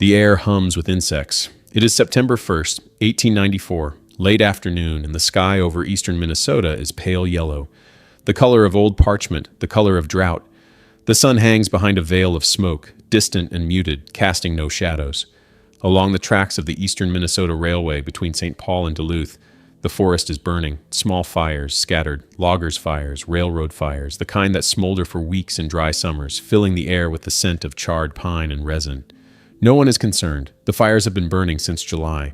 The air hums with insects. It is September 1st, 1894, late afternoon, and the sky over eastern Minnesota is pale yellow, the color of old parchment, the color of drought. The sun hangs behind a veil of smoke, distant and muted, casting no shadows. Along the tracks of the eastern Minnesota Railway between St. Paul and Duluth, the forest is burning, small fires scattered, loggers' fires, railroad fires, the kind that smolder for weeks in dry summers, filling the air with the scent of charred pine and resin. No one is concerned. The fires have been burning since July.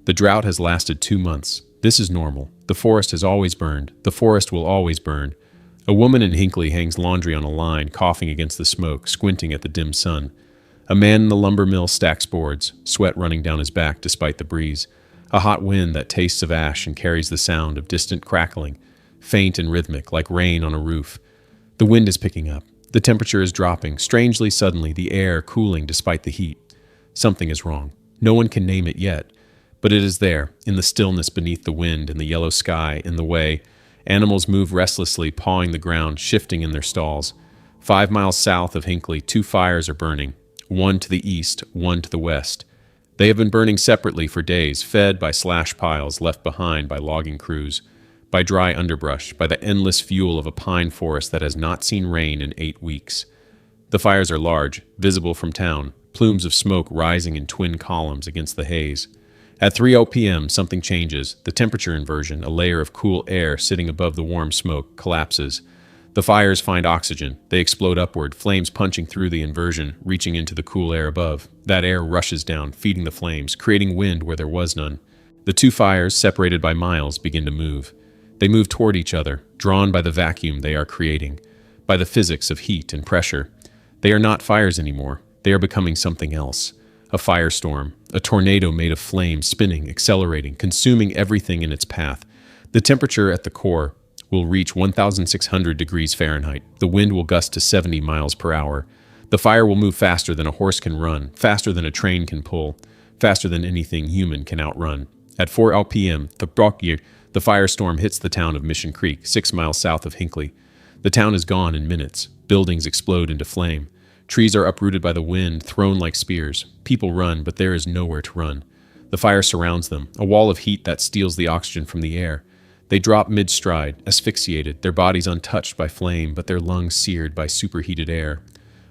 The drought has lasted 2 months. This is normal. The forest has always burned. The forest will always burn. A woman in Hinckley hangs laundry on a line, coughing against the smoke, squinting at the dim sun. A man in the lumber mill stacks boards, sweat running down his back despite the breeze. A hot wind that tastes of ash and carries the sound of distant crackling, faint and rhythmic, like rain on a roof. The wind is picking up. The temperature is dropping, strangely suddenly, the air cooling despite the heat. Something is wrong. No one can name it yet, but it is there, in the stillness beneath the wind, in the yellow sky, in the way. Animals move restlessly, pawing the ground, shifting in their stalls. 5 miles south of Hinckley, 2 fires are burning, one to the east, one to the west. They have been burning separately for days, fed by slash piles left behind by logging crews, by dry underbrush, by the endless fuel of a pine forest that has not seen rain in 8 weeks. The fires are large, visible from town, plumes of smoke rising in twin columns against the haze. At 3:00 p.m., something changes. The temperature inversion, a layer of cool air sitting above the warm smoke, collapses. The fires find oxygen. They explode upward, flames punching through the inversion, reaching into the cool air above. That air rushes down, feeding the flames, creating wind where there was none. The 2 fires, separated by miles, begin to move. They move toward each other, drawn by the vacuum they are creating, by the physics of heat and pressure. They are not fires anymore. They are becoming something else. A firestorm, a tornado made of flame, spinning, accelerating, consuming everything in its path. The temperature at the core will reach 1,600 degrees Fahrenheit. The wind will gust to 70 miles per hour. The fire will move faster than a horse can run, faster than a train can pull, faster than anything human can outrun. At 4 p.m., the firestorm hits the town of Mission Creek, 6 miles south of Hinckley. The town is gone in minutes. Buildings explode into flame. Trees are uprooted by the wind, thrown like spears. People run, but there is nowhere to run. The fire surrounds them, a wall of heat that steals the oxygen from the air. They drop mid-stride, asphyxiated, their bodies untouched by flame, but their lungs seared by superheated air.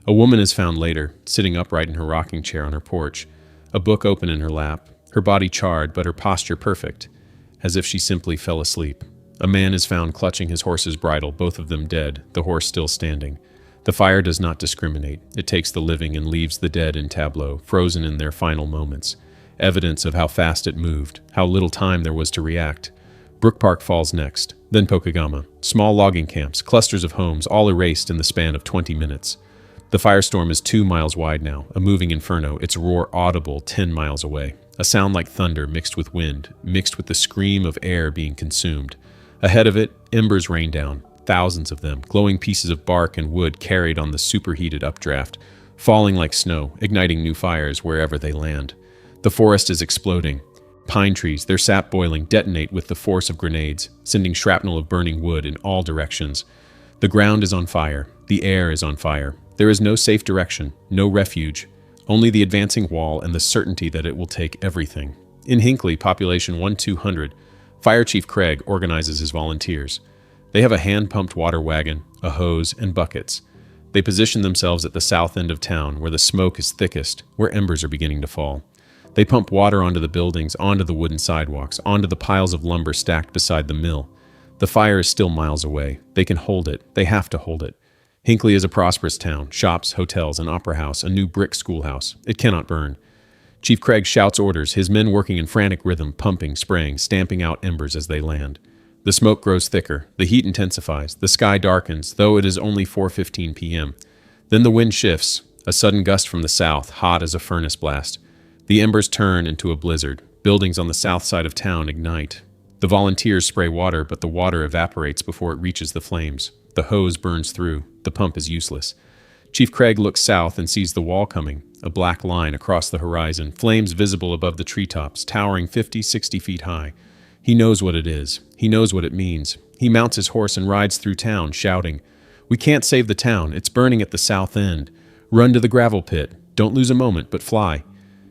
A woman is found later, sitting upright in her rocking chair on her porch, a book open in her lap, her body charred, but her posture perfect, as if she simply fell asleep. A man is found clutching his horse's bridle, both of them dead, the horse still standing. The fire does not discriminate. It takes the living and leaves the dead in tableau, frozen in their final moments. Evidence of how fast it moved, how little time there was to react. Brook Park falls next, then Pokegama. Small logging camps, clusters of homes, all erased in the span of 20 minutes. The firestorm is 2 miles wide now, a moving inferno, its roar audible 10 miles away. A sound like thunder mixed with wind, mixed with the scream of air being consumed. Ahead of it, embers rain down. Thousands of them, glowing pieces of bark and wood carried on the superheated updraft, falling like snow, igniting new fires wherever they land. The forest is exploding. Pine trees, their sap boiling, detonate with the force of grenades, sending shrapnel of burning wood in all directions. The ground is on fire. The air is on fire. There is no safe direction, no refuge, only the advancing wall and the certainty that it will take everything. In Hinckley, population 1,200, Fire Chief Craig organizes his volunteers. They have a hand-pumped water wagon, a hose, and buckets. They position themselves at the south end of town, where the smoke is thickest, where embers are beginning to fall. They pump water onto the buildings, onto the wooden sidewalks, onto the piles of lumber stacked beside the mill. The fire is still miles away. They can hold it. They have to hold it. Hinckley is a prosperous town, shops, hotels, an opera house, a new brick schoolhouse. It cannot burn. Chief Craig shouts orders, his men working in frantic rhythm, pumping, spraying, stamping out embers as they land. The smoke grows thicker, the heat intensifies, the sky darkens, though it is only 4:15 p.m. Then the wind shifts, a sudden gust from the south, hot as a furnace blast. The embers turn into a blizzard. Buildings on the south side of town ignite. The volunteers spray water, but the water evaporates before it reaches the flames. The hose burns through. The pump is useless. Chief Craig looks south and sees the wall coming, a black line across the horizon, flames visible above the treetops, towering 50, 60 feet high. He knows what it is. He knows what it means. He mounts his horse and rides through town, shouting, "We can't save the town. It's burning at the south end. Run to the gravel pit. Don't lose a moment, but fly."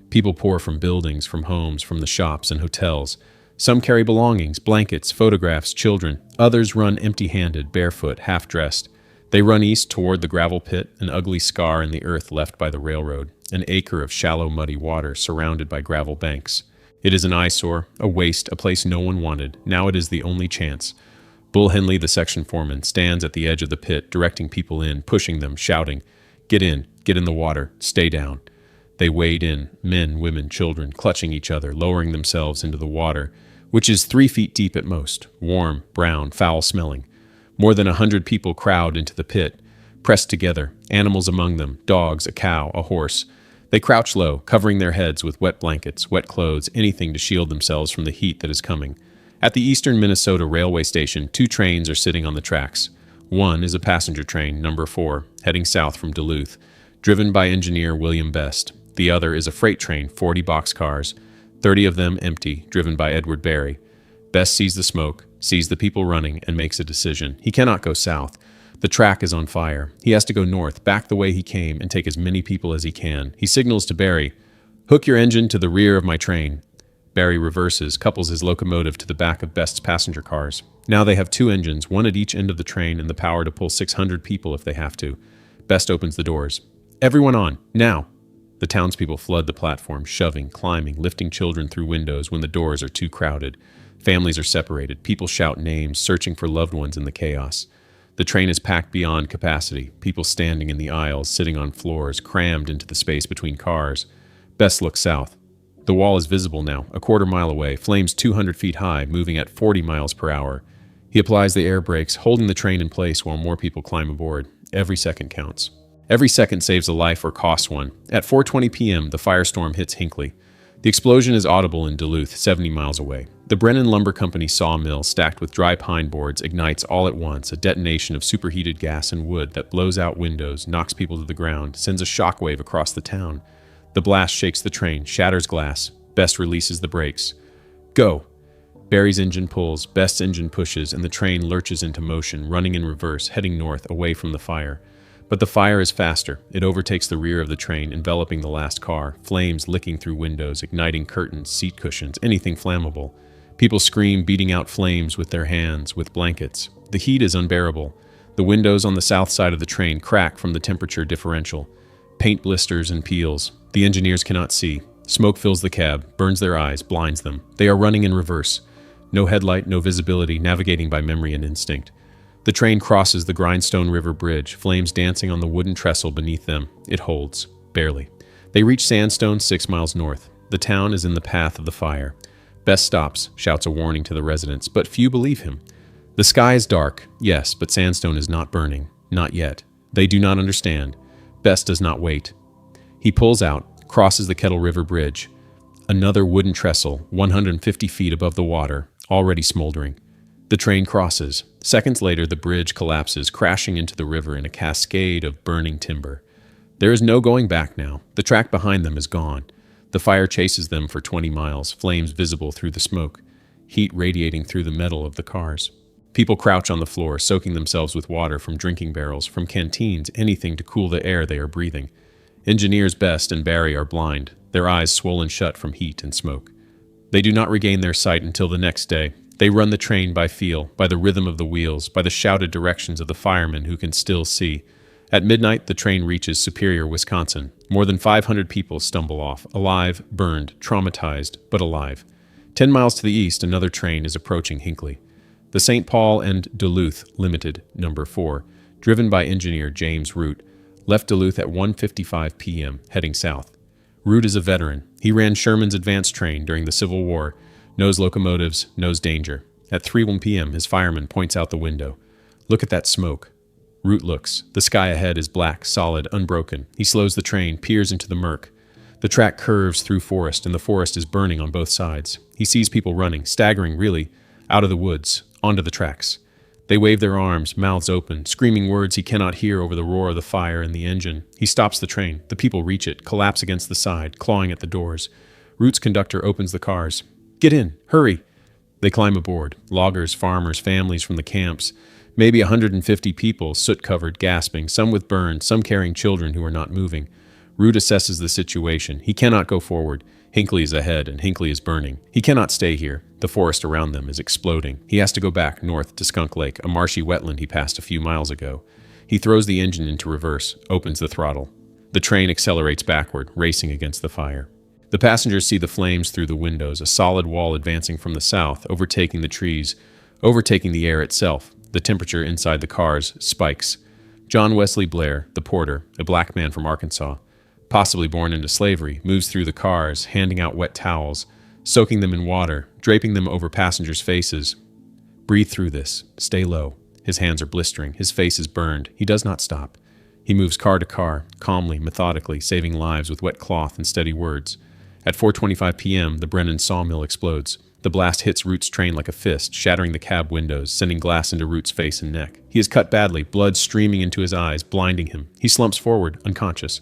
People pour from buildings, from homes, from the shops and hotels. Some carry belongings, blankets, photographs, children. Others run empty-handed, barefoot, half-dressed. They run east toward the gravel pit, an ugly scar in the earth left by the railroad, an acre of shallow, muddy water surrounded by gravel banks. It is an eyesore, a waste, a place no one wanted. Now it is the only chance. Bull Hinckley, the section foreman, stands at the edge of the pit, directing people in, pushing them, shouting, get in the water, stay down." They wade in, men, women, children, clutching each other, lowering themselves into the water, which is 3 feet deep at most, warm, brown, foul-smelling. More than 100 people crowd into the pit, pressed together, animals among them, dogs, a cow, a horse. They crouch low, covering their heads with wet blankets, wet clothes, anything to shield themselves from the heat that is coming. At the Eastern Minnesota railway station, 2 trains are sitting on the tracks. One is a passenger train, number 4, heading south from Duluth, driven by engineer William Best. The other is a freight train, 40 boxcars, 30 of them empty, driven by Edward Barry. Best sees the smoke, sees the people running, and makes a decision. He cannot go south. The track is on fire. He has to go north, back the way he came, and take as many people as he can. He signals to Barry, "Hook your engine to the rear of my train." Barry reverses, couples his locomotive to the back of Best's passenger cars. Now they have 2 engines, one at each end of the train, and the power to pull 600 people if they have to. Best opens the doors. "Everyone on, now!" The townspeople flood the platform, shoving, climbing, lifting children through windows when the doors are too crowded. Families are separated. People shout names, searching for loved ones in the chaos. The train is packed beyond capacity, people standing in the aisles, sitting on floors, crammed into the space between cars. Best looks south. The wall is visible now, a quarter mile away, flames 200 feet high, moving at 40 miles per hour. He applies the air brakes, holding the train in place while more people climb aboard. Every second counts. Every second saves a life or costs one. At 4:20 p.m., the firestorm hits Hinckley. The explosion is audible in Duluth, 70 miles away. The Brennan Lumber Company sawmill, stacked with dry pine boards, ignites all at once, a detonation of superheated gas and wood that blows out windows, knocks people to the ground, sends a shockwave across the town. The blast shakes the train, shatters glass. Best releases the brakes. Go! Barry's engine pulls, Best's engine pushes, and the train lurches into motion, running in reverse, heading north, away from the fire. But the fire is faster. It overtakes the rear of the train, enveloping the last car, flames licking through windows, igniting curtains, seat cushions, anything flammable. People scream, beating out flames with their hands, with blankets. The heat is unbearable. The windows on the south side of the train crack from the temperature differential. Paint blisters and peels. The engineers cannot see. Smoke fills the cab, burns their eyes, blinds them. They are running in reverse. No headlight, no visibility, navigating by memory and instinct. The train crosses the Grindstone River Bridge, flames dancing on the wooden trestle beneath them. It holds, barely. They reach Sandstone 6 miles north. The town is in the path of the fire. Best stops, shouts a warning to the residents, but few believe him. The sky is dark, yes, but Sandstone is not burning. Not yet. They do not understand. Best does not wait. He pulls out, crosses the Kettle River Bridge. Another wooden trestle, 150 feet above the water, already smoldering. The train crosses. Seconds later, the bridge collapses, crashing into the river in a cascade of burning timber. There is no going back now. The track behind them is gone. The fire chases them for 20 miles, flames visible through the smoke, heat radiating through the metal of the cars. People crouch on the floor, soaking themselves with water from drinking barrels, from canteens, anything to cool the air they are breathing. Engineers Best and Barry are blind, their eyes swollen shut from heat and smoke. They do not regain their sight until the next day. They run the train by feel, by the rhythm of the wheels, by the shouted directions of the firemen who can still see. At midnight, the train reaches Superior, Wisconsin. More than 500 people stumble off, alive, burned, traumatized, but alive. 10 miles to the east, another train is approaching Hinckley. The St. Paul and Duluth Limited, number 4, driven by engineer James Root, left Duluth at 1:55 p.m., heading south. Root is a veteran. He ran Sherman's advance train during the Civil War, knows locomotives, knows danger. At 3:01 p.m., his fireman points out the window. Look at that smoke. Root looks. The sky ahead is black, solid, unbroken. He slows the train, peers into the murk. The track curves through forest, and the forest is burning on both sides. He sees people running, staggering, really, out of the woods, onto the tracks. They wave their arms, mouths open, screaming words he cannot hear over the roar of the fire and the engine. He stops the train. The people reach it, collapse against the side, clawing at the doors. Root's conductor opens the cars. Get in, hurry. They climb aboard. Loggers, farmers, families from the camps. Maybe 150 people, soot-covered, gasping, some with burns, some carrying children who are not moving. Root assesses the situation. He cannot go forward. Hinckley is ahead, and Hinckley is burning. He cannot stay here. The forest around them is exploding. He has to go back north to Skunk Lake, a marshy wetland he passed a few miles ago. He throws the engine into reverse, opens the throttle. The train accelerates backward, racing against the fire. The passengers see the flames through the windows, a solid wall advancing from the south, overtaking the trees, overtaking the air itself. The temperature inside the cars spikes. John Wesley Blair, the porter, a black man from Arkansas, possibly born into slavery, moves through the cars, handing out wet towels, soaking them in water, draping them over passengers' faces. Breathe through this. Stay low. His hands are blistering. His face is burned. He does not stop. He moves car to car, calmly, methodically, saving lives with wet cloth and steady words. At 4:25 p.m., the Brennan sawmill explodes. The blast hits Root's train like a fist, shattering the cab windows, sending glass into Root's face and neck. He is cut badly, blood streaming into his eyes, blinding him. He slumps forward, unconscious.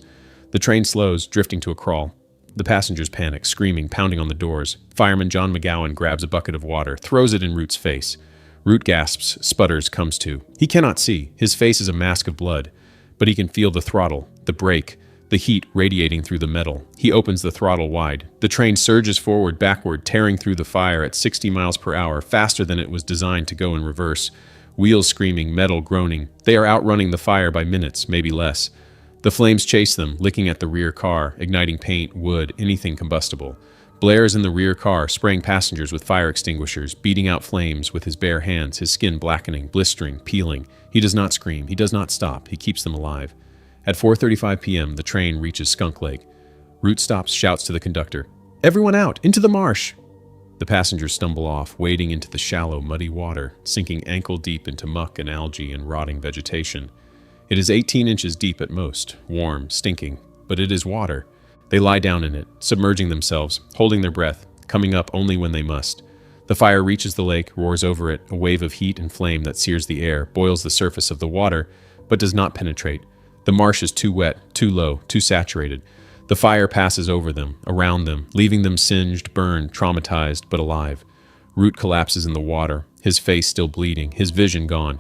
The train slows, drifting to a crawl. The passengers panic, screaming, pounding on the doors. Fireman John McGowan grabs a bucket of water, throws it in Root's face. Root gasps, sputters, comes to. He cannot see. His face is a mask of blood, but he can feel the throttle, the brake, the heat radiating through the metal. He opens the throttle wide. The train surges forward, backward, tearing through the fire at 60 miles per hour, faster than it was designed to go in reverse. Wheels screaming, metal groaning. They are outrunning the fire by minutes, maybe less. The flames chase them, licking at the rear car, igniting paint, wood, anything combustible. Blair is in the rear car, spraying passengers with fire extinguishers, beating out flames with his bare hands, his skin blackening, blistering, peeling. He does not scream. He does not stop. He keeps them alive. At 4:35 p.m., the train reaches Skunk Lake. Root stops, shouts to the conductor, "Everyone out! Into the marsh!" The passengers stumble off, wading into the shallow, muddy water, sinking ankle-deep into muck and algae and rotting vegetation. It is 18 inches deep at most, warm, stinking, but it is water. They lie down in it, submerging themselves, holding their breath, coming up only when they must. The fire reaches the lake, roars over it, a wave of heat and flame that sears the air, boils the surface of the water, but does not penetrate. The marsh is too wet, too low, too saturated. The fire passes over them, around them, leaving them singed, burned, traumatized, but alive. Root collapses in the water, his face still bleeding, his vision gone.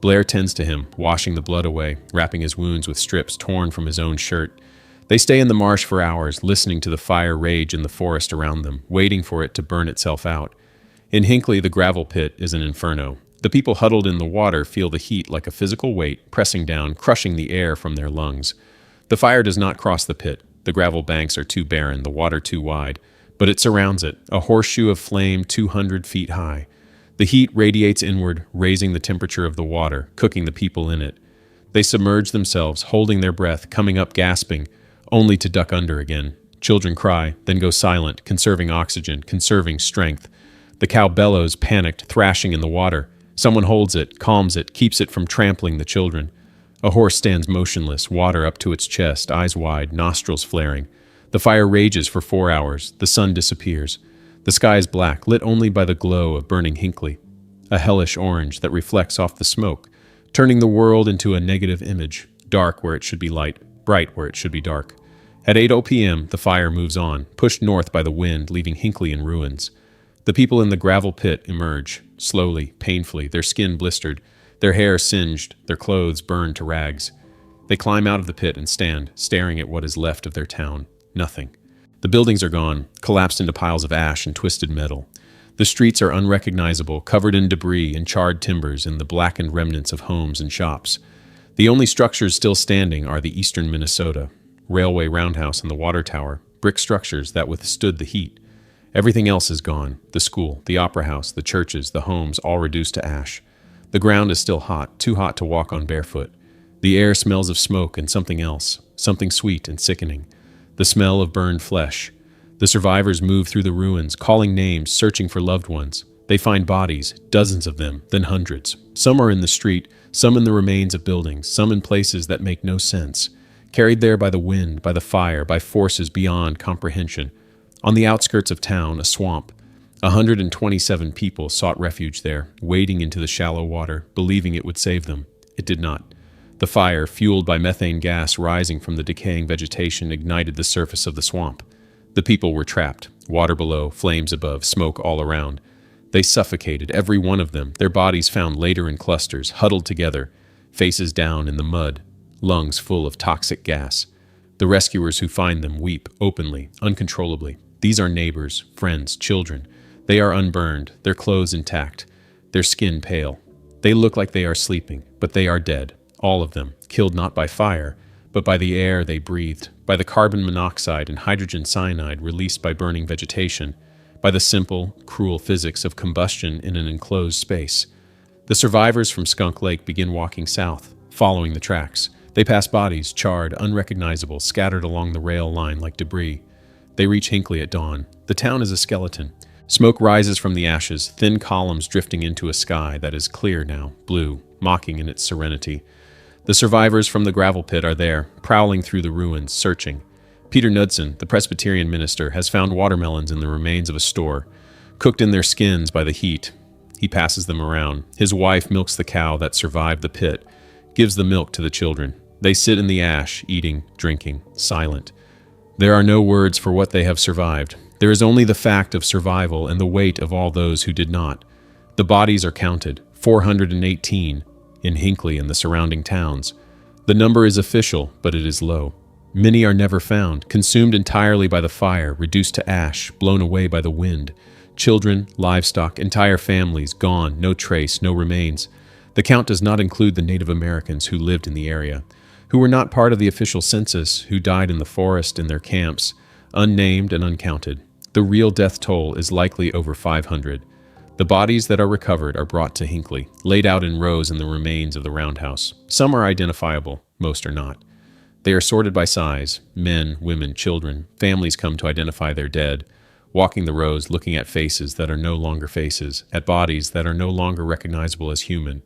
Blair tends to him, washing the blood away, wrapping his wounds with strips torn from his own shirt. They stay in the marsh for hours, listening to the fire rage in the forest around them, waiting for it to burn itself out. In Hinckley, the gravel pit is an inferno. The people huddled in the water feel the heat like a physical weight, pressing down, crushing the air from their lungs. The fire does not cross the pit. The gravel banks are too barren, the water too wide, but it surrounds it, a horseshoe of flame 200 feet high. The heat radiates inward, raising the temperature of the water, cooking the people in it. They submerge themselves, holding their breath, coming up gasping, only to duck under again. Children cry, then go silent, conserving oxygen, conserving strength. The cow bellows, panicked, thrashing in the water. Someone holds it, calms it, keeps it from trampling the children. A horse stands motionless, water up to its chest, eyes wide, nostrils flaring. The fire rages for 4 hours. The sun disappears. The sky is black, lit only by the glow of burning Hinckley, a hellish orange that reflects off the smoke, turning the world into a negative image, dark where it should be light, bright where it should be dark. At 8:00 p.m., the fire moves on, pushed north by the wind, leaving Hinckley in ruins. The people in the gravel pit emerge, slowly, painfully, their skin blistered, their hair singed, their clothes burned to rags. They climb out of the pit and stand, staring at what is left of their town. Nothing. The buildings are gone, collapsed into piles of ash and twisted metal. The streets are unrecognizable, covered in debris and charred timbers and the blackened remnants of homes and shops. The only structures still standing are the eastern Minnesota, railway roundhouse and the water tower, brick structures that withstood the heat. Everything else is gone, the school, the opera house, the churches, the homes, all reduced to ash. The ground is still hot, too hot to walk on barefoot. The air smells of smoke and something else, something sweet and sickening. The smell of burned flesh. The survivors move through the ruins, calling names, searching for loved ones. They find bodies, dozens of them, then hundreds. Some are in the street, some in the remains of buildings, some in places that make no sense. Carried there by the wind, by the fire, by forces beyond comprehension. On the outskirts of town, a swamp. 127 people sought refuge there, wading into the shallow water, believing it would save them. It did not. The fire, fueled by methane gas rising from the decaying vegetation, ignited the surface of the swamp. The people were trapped, water below, flames above, smoke all around. They suffocated, every one of them, their bodies found later in clusters, huddled together, faces down in the mud, lungs full of toxic gas. The rescuers who find them weep openly, uncontrollably. These are neighbors, friends, children. They are unburned, their clothes intact, their skin pale. They look like they are sleeping, but they are dead, all of them, killed not by fire, but by the air they breathed, by the carbon monoxide and hydrogen cyanide released by burning vegetation, by the simple, cruel physics of combustion in an enclosed space. The survivors from Skunk Lake begin walking south, following the tracks. They pass bodies, charred, unrecognizable, scattered along the rail line like debris. They reach Hinckley at dawn. The town is a skeleton. Smoke rises from the ashes, thin columns drifting into a sky that is clear now, blue, mocking in its serenity. The survivors from the gravel pit are there, prowling through the ruins, searching. Peter Knudsen, the Presbyterian minister, has found watermelons in the remains of a store, cooked in their skins by the heat. He passes them around. His wife milks the cow that survived the pit, gives the milk to the children. They sit in the ash, eating, drinking, silent. There are no words for what they have survived. There is only the fact of survival and the weight of all those who did not. The bodies are counted, 418, in Hinckley and the surrounding towns. The number is official, but it is low. Many are never found, consumed entirely by the fire, reduced to ash, blown away by the wind. Children, livestock, entire families gone, no trace, no remains. The count does not include the Native Americans who lived in the area, who were not part of the official census, who died in the forest in their camps, unnamed and uncounted. The real death toll is likely over 500. The bodies that are recovered are brought to Hinckley, laid out in rows in the remains of the roundhouse. Some are identifiable, most are not. They are sorted by size: men, women, children. Families come to identify their dead, walking the rows looking at faces that are no longer faces, at bodies that are no longer recognizable as human.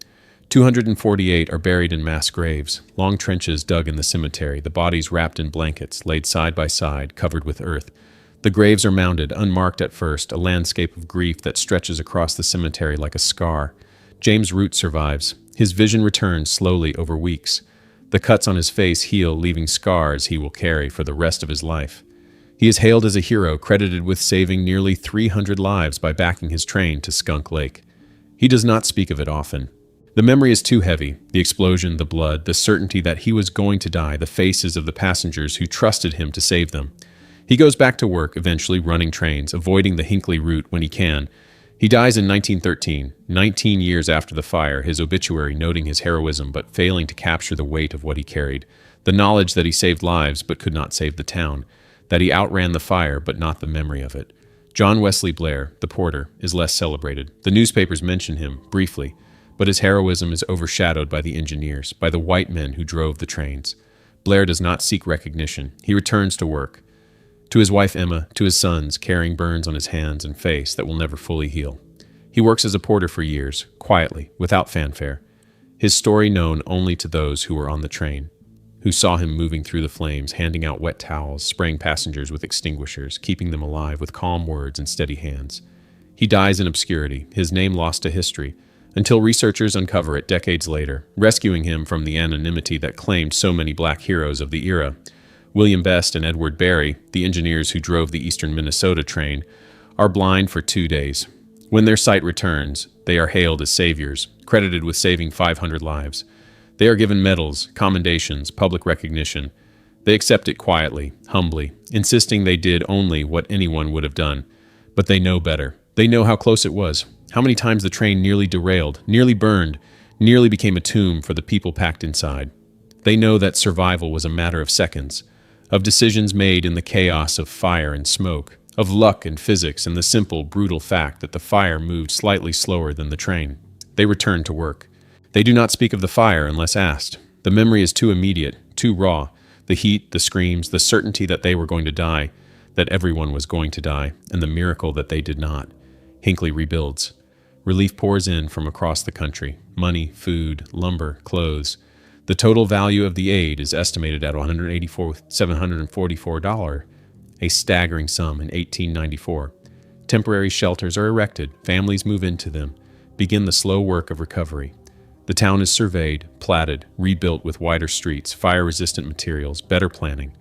248 are buried in mass graves, long trenches dug in the cemetery, the bodies wrapped in blankets, laid side by side, covered with earth. The graves are mounded, unmarked at first, a landscape of grief that stretches across the cemetery like a scar. James Root survives. His vision returns slowly over weeks. The cuts on his face heal, leaving scars he will carry for the rest of his life. He is hailed as a hero, credited with saving nearly 300 lives by backing his train to Skunk Lake. He does not speak of it often. The memory is too heavy: the explosion, the blood, the certainty that he was going to die, the faces of the passengers who trusted him to save them. He goes back to work, eventually running trains, avoiding the Hinckley route when he can. He dies in 1913, 19 years after the fire, his obituary noting his heroism but failing to capture the weight of what he carried, the knowledge that he saved lives but could not save the town, that he outran the fire but not the memory of it. John Wesley Blair, the porter, is less celebrated. The newspapers mention him, briefly, but his heroism is overshadowed by the engineers, by the white men who drove the trains. Blair does not seek recognition. He returns to work. To his wife Emma, to his sons, carrying burns on his hands and face that will never fully heal. He works as a porter for years, quietly, without fanfare. His story known only to those who were on the train, who saw him moving through the flames, handing out wet towels, spraying passengers with extinguishers, keeping them alive with calm words and steady hands. He dies in obscurity, his name lost to history, until researchers uncover it decades later, rescuing him from the anonymity that claimed so many black heroes of the era. William Best and Edward Berry, the engineers who drove the Eastern Minnesota train, are blind for 2 days. When their sight returns, they are hailed as saviors, credited with saving 500 lives. They are given medals, commendations, public recognition. They accept it quietly, humbly, insisting they did only what anyone would have done. But they know better. They know how close it was, how many times the train nearly derailed, nearly burned, nearly became a tomb for the people packed inside. They know that survival was a matter of seconds, of decisions made in the chaos of fire and smoke, of luck and physics and the simple, brutal fact that the fire moved slightly slower than the train. They return to work. They do not speak of the fire unless asked. The memory is too immediate, too raw. The heat, the screams, the certainty that they were going to die, that everyone was going to die, and the miracle that they did not. Hinckley rebuilds. Relief pours in from across the country. Money, food, lumber, clothes. The total value of the aid is estimated at $184,744, a staggering sum in 1894. Temporary shelters are erected, families move into them, begin the slow work of recovery. The town is surveyed, platted, rebuilt with wider streets, fire-resistant materials, better planning.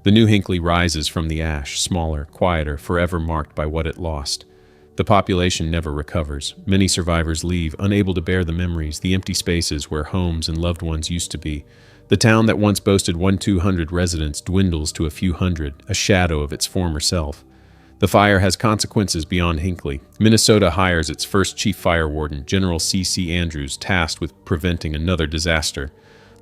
The new Hinckley rises from the ash, smaller, quieter, forever marked by what it lost. The population never recovers. Many survivors leave, unable to bear the memories, the empty spaces where homes and loved ones used to be. The town that once boasted 1,200 residents dwindles to a few hundred, a shadow of its former self. The fire has consequences beyond Hinckley. Minnesota hires its first chief fire warden, General C.C. Andrews, tasked with preventing another disaster.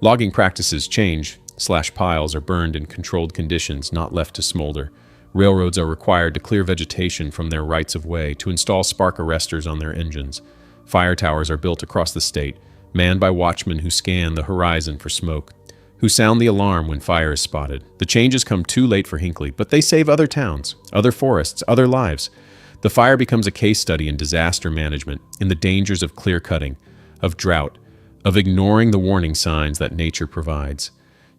Logging practices change. Slash piles are burned in controlled conditions, not left to smolder. Railroads are required to clear vegetation from their rights-of-way, to install spark arresters on their engines. Fire towers are built across the state, manned by watchmen who scan the horizon for smoke, who sound the alarm when fire is spotted. The changes come too late for Hinckley, but they save other towns, other forests, other lives. The fire becomes a case study in disaster management, in the dangers of clear-cutting, of drought, of ignoring the warning signs that nature provides.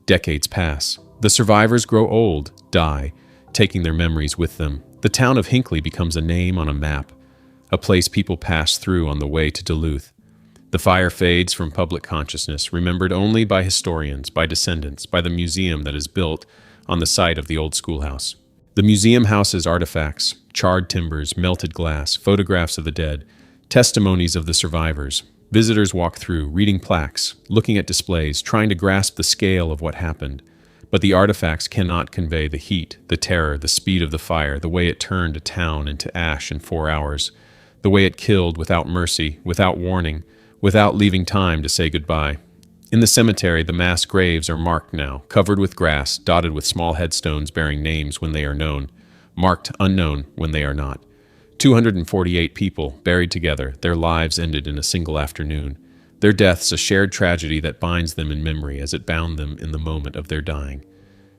Decades pass. The survivors grow old, die, taking their memories with them. The town of Hinckley becomes a name on a map, a place people pass through on the way to Duluth. The fire fades from public consciousness, remembered only by historians, by descendants, by the museum that is built on the site of the old schoolhouse. The museum houses artifacts, charred timbers, melted glass, photographs of the dead, testimonies of the survivors. Visitors walk through, reading plaques, looking at displays, trying to grasp the scale of what happened. But the artifacts cannot convey the heat, the terror, the speed of the fire, the way it turned a town into ash in 4 hours, the way it killed without mercy, without warning, without leaving time to say goodbye. In the cemetery, the mass graves are marked now, covered with grass, dotted with small headstones bearing names when they are known, marked unknown when they are not. 248 people buried together, their lives ended in a single afternoon. Their deaths a shared tragedy that binds them in memory as it bound them in the moment of their dying.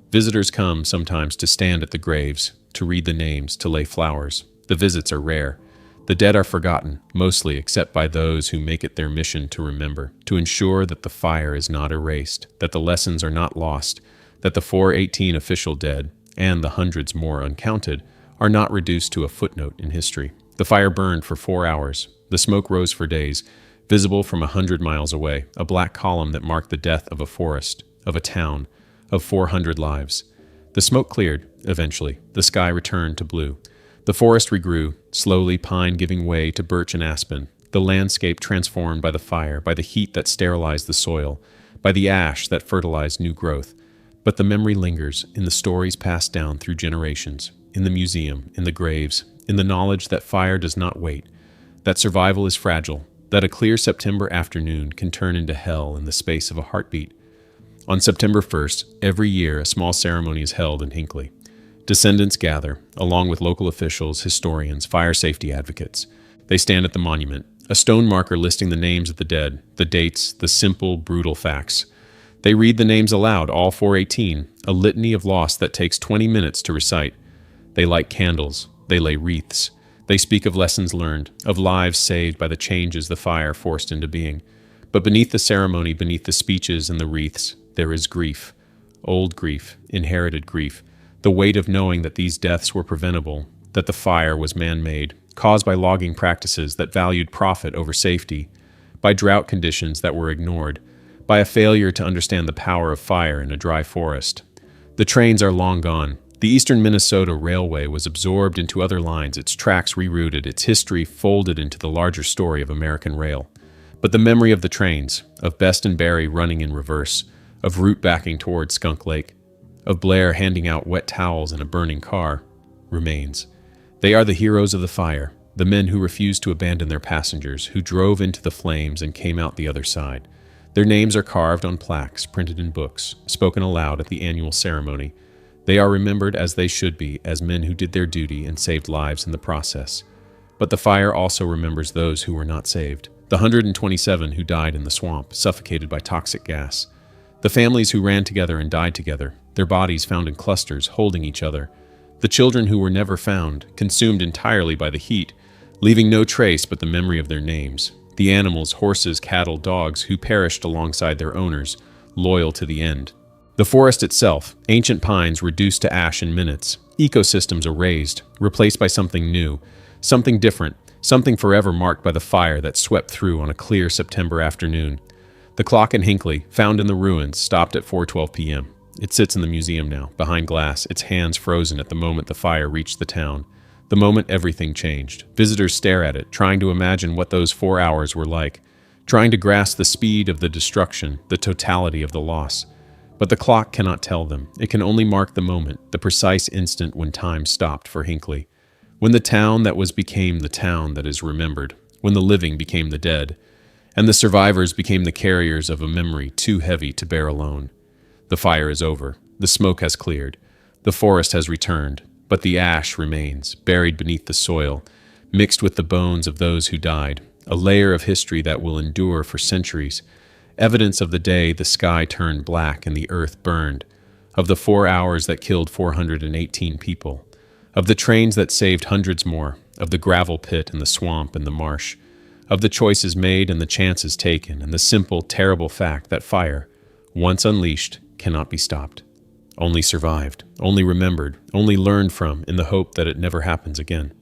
Visitors come sometimes to stand at the graves, to read the names, to lay flowers. The visits are rare. The dead are forgotten, mostly except by those who make it their mission to remember, to ensure that the fire is not erased, that the lessons are not lost, that the 418 official dead, and the hundreds more uncounted, are not reduced to a footnote in history. The fire burned for 4 hours. The smoke rose for days, visible from 100 miles away, a black column that marked the death of a forest, of a town, of 400 lives. The smoke cleared, eventually. The sky returned to blue. The forest regrew, slowly, pine giving way to birch and aspen, the landscape transformed by the fire, by the heat that sterilized the soil, by the ash that fertilized new growth. But the memory lingers in the stories passed down through generations, in the museum, in the graves, in the knowledge that fire does not wait, that survival is fragile, that a clear September afternoon can turn into hell in the space of a heartbeat. On September 1st, every year a small ceremony is held in Hinckley. Descendants gather, along with local officials, historians, fire safety advocates. They stand at the monument, a stone marker listing the names of the dead, the dates, the simple, brutal facts. They read the names aloud, all 418, a litany of loss that takes 20 minutes to recite. They light candles, they lay wreaths. They speak of lessons learned, of lives saved by the changes the fire forced into being. But beneath the ceremony, beneath the speeches and the wreaths, there is grief. Old grief, inherited grief. The weight of knowing that these deaths were preventable, that the fire was man-made, caused by logging practices that valued profit over safety, by drought conditions that were ignored, by a failure to understand the power of fire in a dry forest. The trains are long gone. The Eastern Minnesota Railway was absorbed into other lines, its tracks rerouted, its history folded into the larger story of American rail. But the memory of the trains, of Best and Barry running in reverse, of route backing toward Skunk Lake, of Blair handing out wet towels in a burning car, remains. They are the heroes of the fire, the men who refused to abandon their passengers, who drove into the flames and came out the other side. Their names are carved on plaques, printed in books, spoken aloud at the annual ceremony. They are remembered as they should be, as men who did their duty and saved lives in the process. But the fire also remembers those who were not saved, the 127 who died in the swamp, suffocated by toxic gas. The families who ran together and died together, their bodies found in clusters, holding each other. The children who were never found, consumed entirely by the heat, leaving no trace but the memory of their names. The animals, horses, cattle, dogs, who perished alongside their owners, loyal to the end. The forest itself, ancient pines reduced to ash in minutes, ecosystems erased, replaced by something new, something different, something forever marked by the fire that swept through on a clear September afternoon. The clock in Hinckley, found in the ruins, stopped at 4:12 p.m. It sits in the museum now, behind glass, its hands frozen at the moment the fire reached the town, the moment everything changed. Visitors stare at it, trying to imagine what those 4 hours were like, trying to grasp the speed of the destruction, the totality of the loss. But the clock cannot tell them. It can only mark the moment, the precise instant when time stopped for Hinckley. When the town that was became the town that is remembered. When the living became the dead. And the survivors became the carriers of a memory too heavy to bear alone. The fire is over. The smoke has cleared. The forest has returned. But the ash remains, buried beneath the soil, mixed with the bones of those who died, a layer of history that will endure for centuries, evidence of the day the sky turned black and the earth burned, of the 4 hours that killed 418 people, of the trains that saved hundreds more, of the gravel pit and the swamp and the marsh, of the choices made and the chances taken, and the simple, terrible fact that fire, once unleashed, cannot be stopped. Only survived, only remembered, only learned from in the hope that it never happens again.